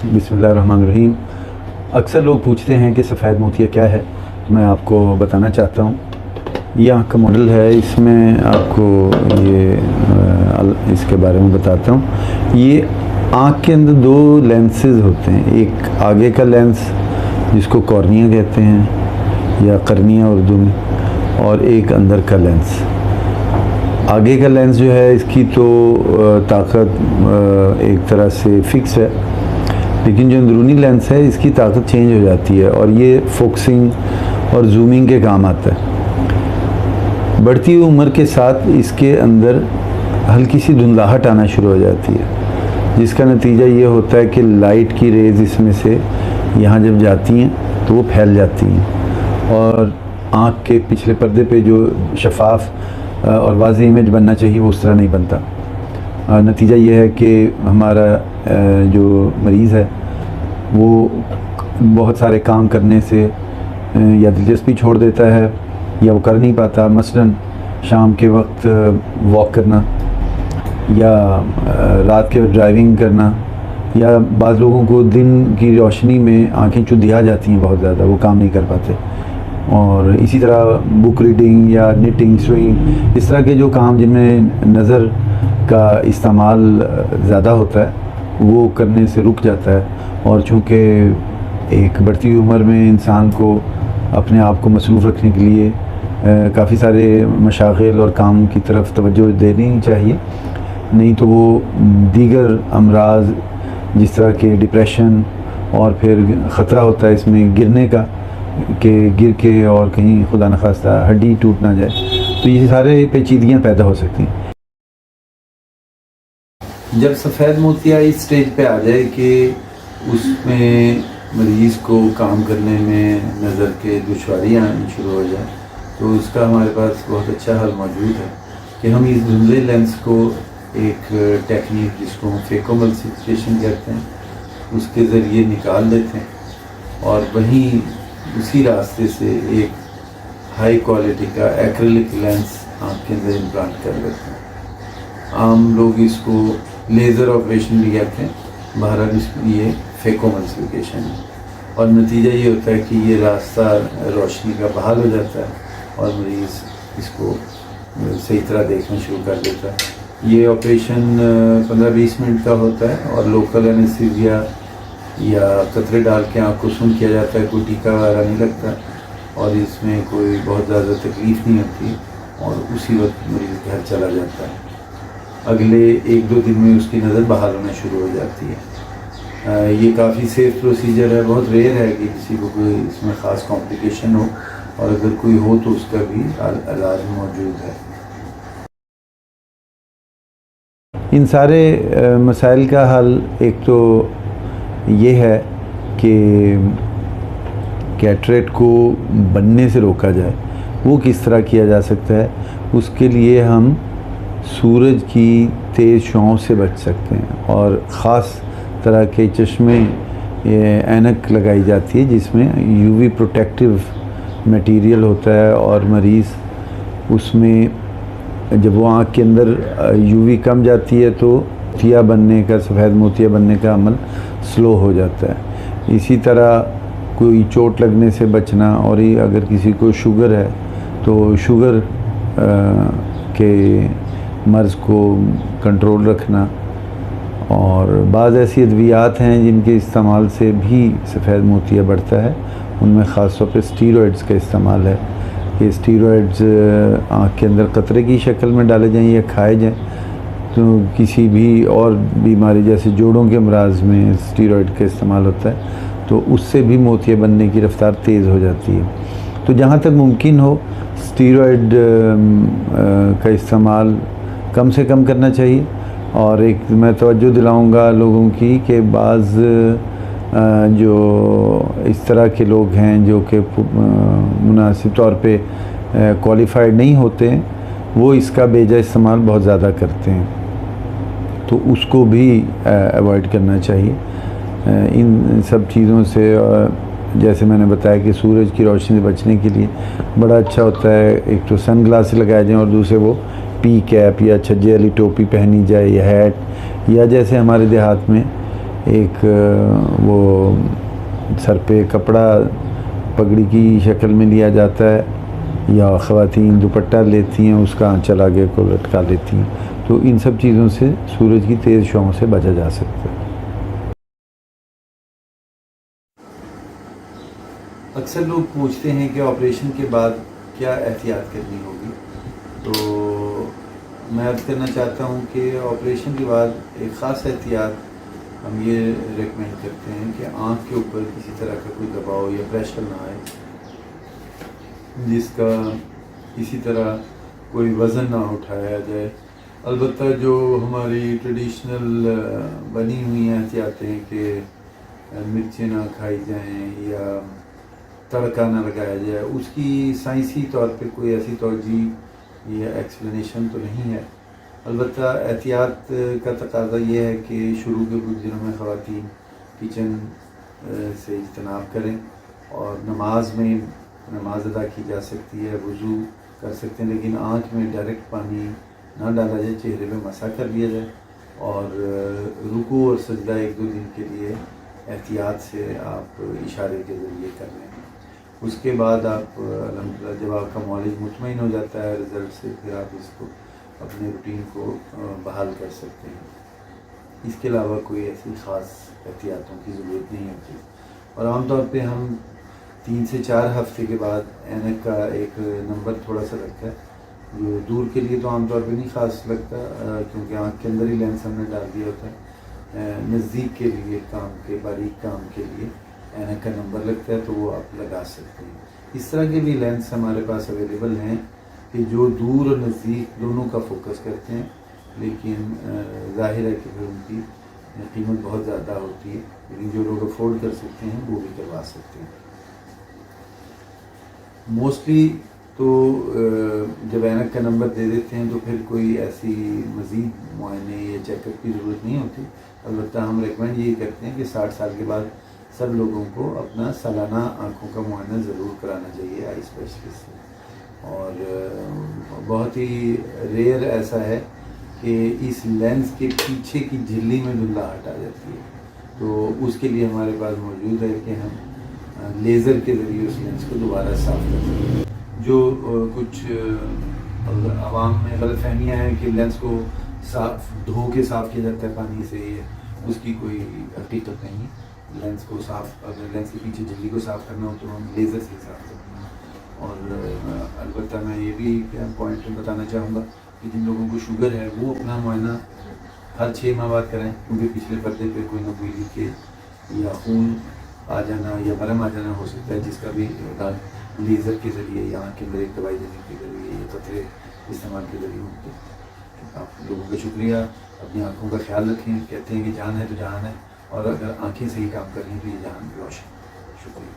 बिस्मिल्लाहिर्रहमानिर्रहीम। अक्सर लोग पूछते हैं कि सफ़ेद मोतिया क्या है। मैं आपको बताना चाहता हूँ। ये आँख का मॉडल है, इसमें आपको ये इसके बारे में बताता हूँ। ये आँख के अंदर दो लेंसेज होते हैं, एक आगे का लेंस जिसको कॉर्निया कहते हैं या कर्निया उर्दू में, और एक अंदर का लेंस। आगे का लेंस जो है इसकी तो ताकत एक तरह से फ़िक्स है, लेकिन जो अंदरूनी लेंस है इसकी ताकत चेंज हो जाती है और ये फोकसिंग और जूमिंग के काम आता है। बढ़ती हुई उम्र के साथ इसके अंदर हल्की सी धुंधलाहट आना शुरू हो जाती है, जिसका नतीजा ये होता है कि लाइट की रेज इसमें से यहाँ जब जाती हैं तो वो फैल जाती हैं और आँख के पिछले पर्दे पे जो शफाफ और वाज़ेह इमेज बनना चाहिए वो उस तरह नहीं बनता। नतीजा ये है कि हमारा जो मरीज़ है वो बहुत सारे काम करने से या दिलचस्पी छोड़ देता है या वो कर नहीं पाता। मसलन शाम के वक्त वॉक करना या रात के वक्त ड्राइविंग करना, या बाज़ लोगों को दिन की रोशनी में आंखें चुंधिया जाती हैं बहुत ज़्यादा, वो काम नहीं कर पाते। और इसी तरह बुक रीडिंग या निटिंग, स्विंग, इस तरह के जो काम जिनमें नज़र का इस्तेमाल ज़्यादा होता है वो करने से रुक जाता है। और चूँकि एक बढ़ती हुई उम्र में इंसान को अपने आप को मसरूफ़ रखने के लिए काफ़ी सारे मशागिल और काम की तरफ तवज्जो देनी चाहिए, नहीं तो वो दीगर अमराज जिस तरह के डिप्रेशन और फिर ख़तरा होता है इसमें गिरने का कि गिर के और कहीं खुदा न खास्ता हड्डी टूट ना जाए, तो ये सारे पेचीदगियाँ पैदा हो सकती हैं। जब सफ़ेद मोतिया इस स्टेज पे आ जाए कि उसमें मरीज़ को काम करने में नज़र के दुश्वारियाँ आनी शुरू हो जाए, तो उसका हमारे पास बहुत अच्छा हल मौजूद है कि हम इस धुंधले लेंस को एक टेक्निक जिसको हम फेकोमल्सिफिकेशन कहते हैं उसके ज़रिए निकाल देते हैं और वहीं उसी रास्ते से एक हाई क्वालिटी का एक्रिलिक लेंस आँख के अंदर इम्प्लांट कर देते हैं। आम लोग इसको लेज़र ऑपरेशन भी कहते हैं, बहरहाल ये फेकोमल्सिफिकेशन है। और नतीजा ये होता है कि ये रास्ता रोशनी का बहाल हो जाता है और मरीज़ इसको सही तरह देखना शुरू कर देता है। ये ऑपरेशन 15-20 मिनट का होता है और लोकल एनेस्थीसिया या कतरे डाल के आँख को सुन किया जाता है, कोई टीका वगैरह नहीं लगता और इसमें कोई बहुत ज़्यादा तकलीफ़ नहीं होती और उसी वक्त मरीज़ घर चला जाता है। अगले 1-2 दिन में उसकी नज़र बहाल होना शुरू हो जाती है। ये काफ़ी सेफ प्रोसीजर है, बहुत रेयर है कि किसी को कोई इसमें ख़ास कॉम्प्लिकेशन हो और अगर कोई हो तो उसका भी इलाज मौजूद है। इन सारे मसाइल का हल एक तो ये है कि कैटरेक्ट को बनने से रोका जाए। वो किस तरह किया जा सकता है? उसके लिए हम सूरज की तेज़ छाँव से बच सकते हैं और ख़ास तरह के चश्मे ऐनक लगाई जाती है जिसमें यूवी प्रोटेक्टिव मटेरियल होता है और मरीज़ उसमें जब वो आँख के अंदर यूवी कम जाती है तो मोतिया बनने का, सफ़ेद मोतिया बनने का अमल स्लो हो जाता है। इसी तरह कोई चोट लगने से बचना, और ये अगर किसी को शुगर है तो शुगर के मर्ज़ को कंट्रोल रखना। और बाज़ ऐसी अद्वियात हैं जिनके इस्तेमाल से भी सफ़ेद मोतिया बढ़ता है, उनमें ख़ास तौर पर स्टीरॉइड्स का इस्तेमाल है कि स्टीरॉइड्स आँख के अंदर कतरे की शक्ल में डाले जाएं या खाए जाएं, तो किसी भी और बीमारी जैसे जोड़ों के अमराज में स्टीरॉइड का इस्तेमाल होता है तो उससे भी मोतिया बनने की रफ़्तार तेज़ हो जाती है। तो जहाँ तक मुमकिन हो स्टीरॉइड का इस्तेमाल कम से कम करना चाहिए। और एक मैं तवज्जो दिलाऊंगा लोगों की कि बाज़ जो इस तरह के लोग हैं जो कि मुनासिब तौर पे क्वालिफाइड नहीं होते हैं, वो इसका बेजा इस्तेमाल बहुत ज़्यादा करते हैं, तो उसको भी अवॉइड करना चाहिए। इन सब चीज़ों से जैसे मैंने बताया कि सूरज की रोशनी से बचने के लिए बड़ा अच्छा होता है एक तो सन ग्लास लगाए जाएँ और दूसरे वो पी कैप या छज्जे वाली टोपी पहनी जाए या हैट, या जैसे हमारे देहात में एक वो सर पे कपड़ा पगड़ी की शक्ल में लिया जाता है, या ख़वातीन दुपट्टा लेती हैं, उसका आंचल आगे को लटका लेती हैं। तो इन सब चीज़ों से सूरज की तेज़ छाँव से बचा जा सकता है। अक्सर लोग पूछते हैं कि ऑपरेशन के बाद क्या एहतियात करनी होगी। तो मैं अर्ज़ करना चाहता हूँ कि ऑपरेशन के बाद एक ख़ास एहतियात हम ये रेकमेंड करते हैं कि आँख के ऊपर किसी तरह का कोई दबाव या प्रेशर ना आए, जिसका किसी तरह कोई वज़न ना उठाया जाए। अलबत्ता जो हमारी ट्रेडिशनल बनी हुई एहतियातें हैं कि मिर्चें ना खाई जाएं या तड़का ना लगाया जाए, उसकी साइंसी तौर पे कोई ऐसी तौजीह या एक्सप्लेनेशन तो नहीं है। अलबत्ता एहतियात का तकाज़ा ये है कि शुरू के कुछ दिनों में ख़वातीन किचन से इज्तनाब करें, और नमाज अदा की जा सकती है, वज़ू कर सकते हैं, लेकिन आँख में डायरेक्ट पानी ना डाला जाए, चेहरे पे मसा कर लिया जाए, और रुकू और सजदा 1-2 दिन के लिए एहतियात से आप इशारे के ज़रिए कर लें। उसके बाद आप अल्हम्दुलिल्लाह जब आपका मौलिज मुतमईन हो जाता है रिज़ल्ट से, फिर आप इसको अपने रूटीन को बहाल कर सकते हैं। इसके अलावा कोई ऐसी ख़ास एहतियातों की ज़रूरत नहीं होती, और आमतौर पे हम 3 से 4 हफ़्ते के बाद ऐनक का एक नंबर थोड़ा सा लगता है, जो दूर के लिए तो आमतौर पे नहीं ख़ास लगता, क्योंकि आँख के अंदर ही लेंस हमने डाल दिया होता है। नज़दीक के लिए बारीक काम के लिए ऐनक का नंबर लगता है, तो वो आप लगा सकते हैं। इस तरह के भी लेंस हमारे पास अवेलेबल हैं कि जो दूर और नज़दीक दोनों का फोकस करते हैं, लेकिन ज़ाहिर है कि फिर उनकी कीमत बहुत ज़्यादा होती है, लेकिन जो लोग अफोर्ड कर सकते हैं वो भी करवा सकते हैं। मोस्टली तो जब ऐनक का नंबर दे देते हैं तो फिर कोई ऐसी मज़ीद मुआयने या चेकअप की ज़रूरत नहीं होती। अलबत्ता हम रेकमेंड यही करते हैं कि 60 साल के बाद सब लोगों को अपना सालाना आँखों का मुआयना ज़रूर कराना चाहिए आई स्पेशलिस्ट से। और बहुत ही रेयर ऐसा है कि इस लेंस के पीछे की झिल्ली में धुंधलाहट आ जाती है, तो उसके लिए हमारे पास मौजूद है कि हम लेज़र के ज़रिए उस लेंस को दोबारा साफ़ कर सकते हैं। जो कुछ आवाम में गलतफहमियाँ हैं कि लेंस को धो के साफ़ किया जाता है पानी से, उसकी कोई हकीकत नहीं। लेंस को अगर लेंस के पीछे झिल्ली को साफ़ करना हो तो हम लेज़र से साफ़ करते हैं। और अलबत्ता मैं ये भी पॉइंट बताना चाहूँगा कि जिन लोगों को शुगर है वो अपना मुआयना हर 6 माह बाद कराएँ, क्योंकि पिछले पर्दे पे कोई ना कोई लीकेज या खून आ जाना या मरहम आ जाना हो सकता है, जिसका भी इलाज लेज़र के ज़रिए या आँख के अंदर एक दवाई देने के ज़रिए या कतरे इस्तेमाल के ज़रिए होते हैं। आप लोगों का शुक्रिया। अपनी आँखों का ख्याल रखें। कहते हैं कि जान है तो जहान है, और अगर आँखें सही काम कर रही हैं तो ये जहान रोशन। शुक्रिया।